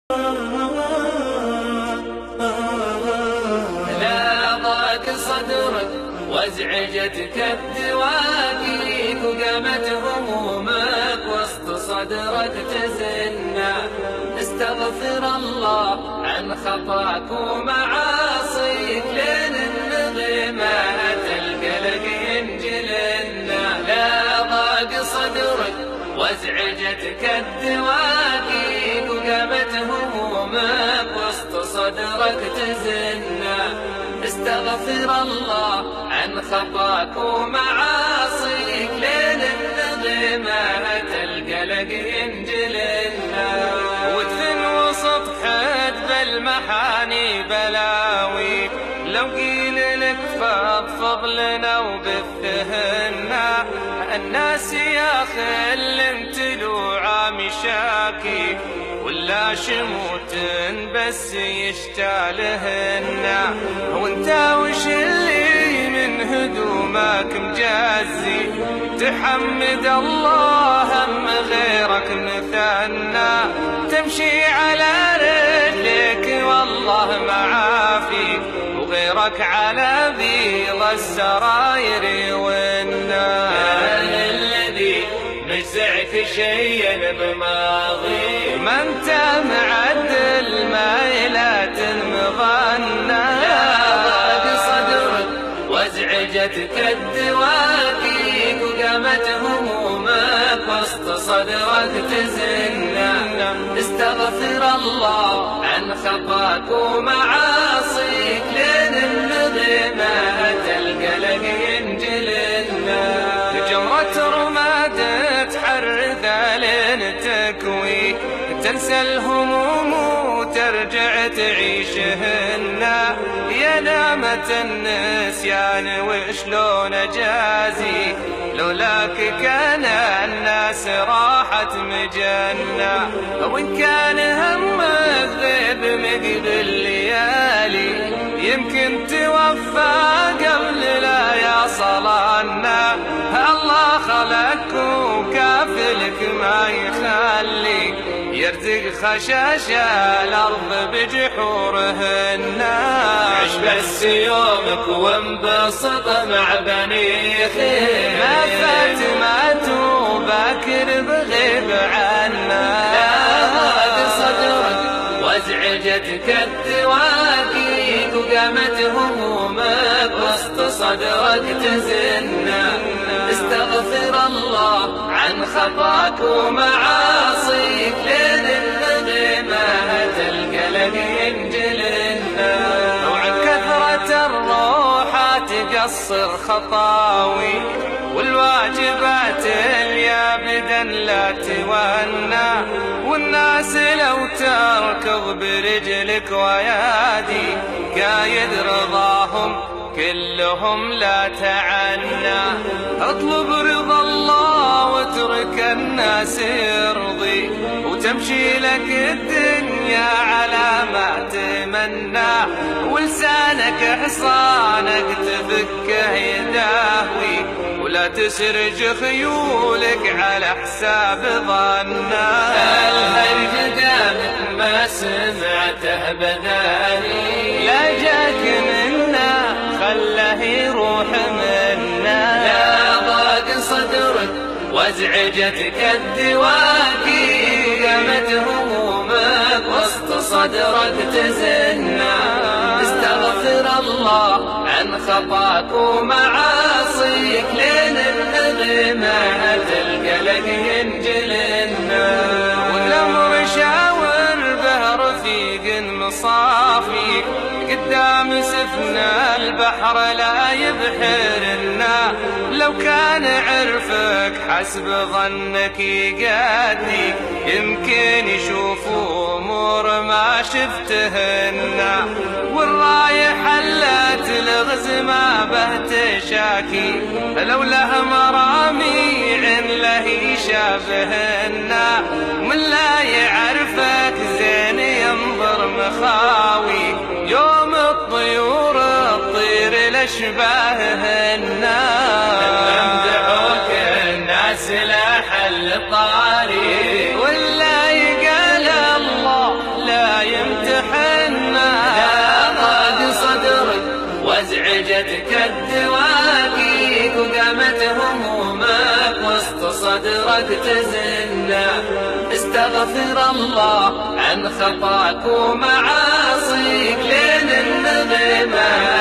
لا ضاق صدرك وازعجتك الدواقيك وقامت همومك وسط صدرك تزنى. استغفر الله عن خطاك ومعاصيك لين النغمات القلق ينجلنا. لا ضاق صدرك وازعجتك الدواقيك وقامت همومك وسط صدرك تزنى. استغفر الله عن خطاك ومعاصيك لين النغمات القلق ينجلنا. ودفن وسط حد بالمحاني بلاوي لو قيل لك فضفض لنا وبثهنا. الناس يا خل انت لوعا مشاكي ولا شموت بس يشتالهن. وانت وش اللي من هدومك مجازي تحمد الله هم غيرك مثنى. تمشي على رجلك والله معافي وغيرك على بيض السراير يونا. الذي مجزعك شيئا بماضي ما انت معدل مايلات مظنة. لا ضاق صدرك وازعجتك الدواقيك وقامت همومك وسط صدرك تزنى. استغفر الله عن خطاك ومعاصيك لين النغمات القلق ينجلنا. جمرة رماد تحرث لين تكوي تنسى الهموم وترجع تعيشهن. يا نعمة النسيان وشلون جازي لولاك كان الناس راحت مجنة. وإن كان هم الذئب مقبل ليالي يمكن توفى قبل لا يصلنا. الله خلقك وكافلك ما يخلي يرزق خشاش الأرض بجحورهن. عش بس يومك وانبسط مع بني خير ما فات مات وباكر بغيب عنا. لا ضاق صدرك وازعجتك الدواقيك وقامت همومك وسط صدرك تزنى. استغفر الله عن خطاك ومعاصيك لين النغمات القلق ينجلنا. وعن كثرة الروحة تقصر خطاوي والواجبات اليابدا لا تونى. والناس لو تركض برجلك ويادي قايد رضاهم كلهم لا تعنى. اطلب رضا الله واترك الناس يرضي وتمشي لك الدنيا على ما تمنى. ولسانك حصانك تفكه يداوي ولا تسرج خيولك على حساب ظنا. الهرج قامت ما سمعته بذاني لا جاك منا خله يروح منا. لا ضاق صدرك وازعجتك الدواقيك قامت همومك وسط صدرك تزنى. استغفر الله عن خطاك ومعاصيك لين النغمات القلق ينجلنا. والأمر شاور به رفيق مصافي قدام سفنا البحر لا يبحرنا. لو كان عرفك حسب ظنك يقاديك يمكن يشوفوا امور ما شفتهن. والرايح حلت لغز ما به تشاكي لو له مراميع له يشابهن. من لا يعرفك زين ينظر مخاوي يوم الطيور الطير لاشباههن. يمدحوك الناس لا حل طاري ولا يقال الله لا هجتك الدواقيق وقامت همومك وسط صدرك تزنا. استغفر الله عن خطاك ومعاصيك لين النغمة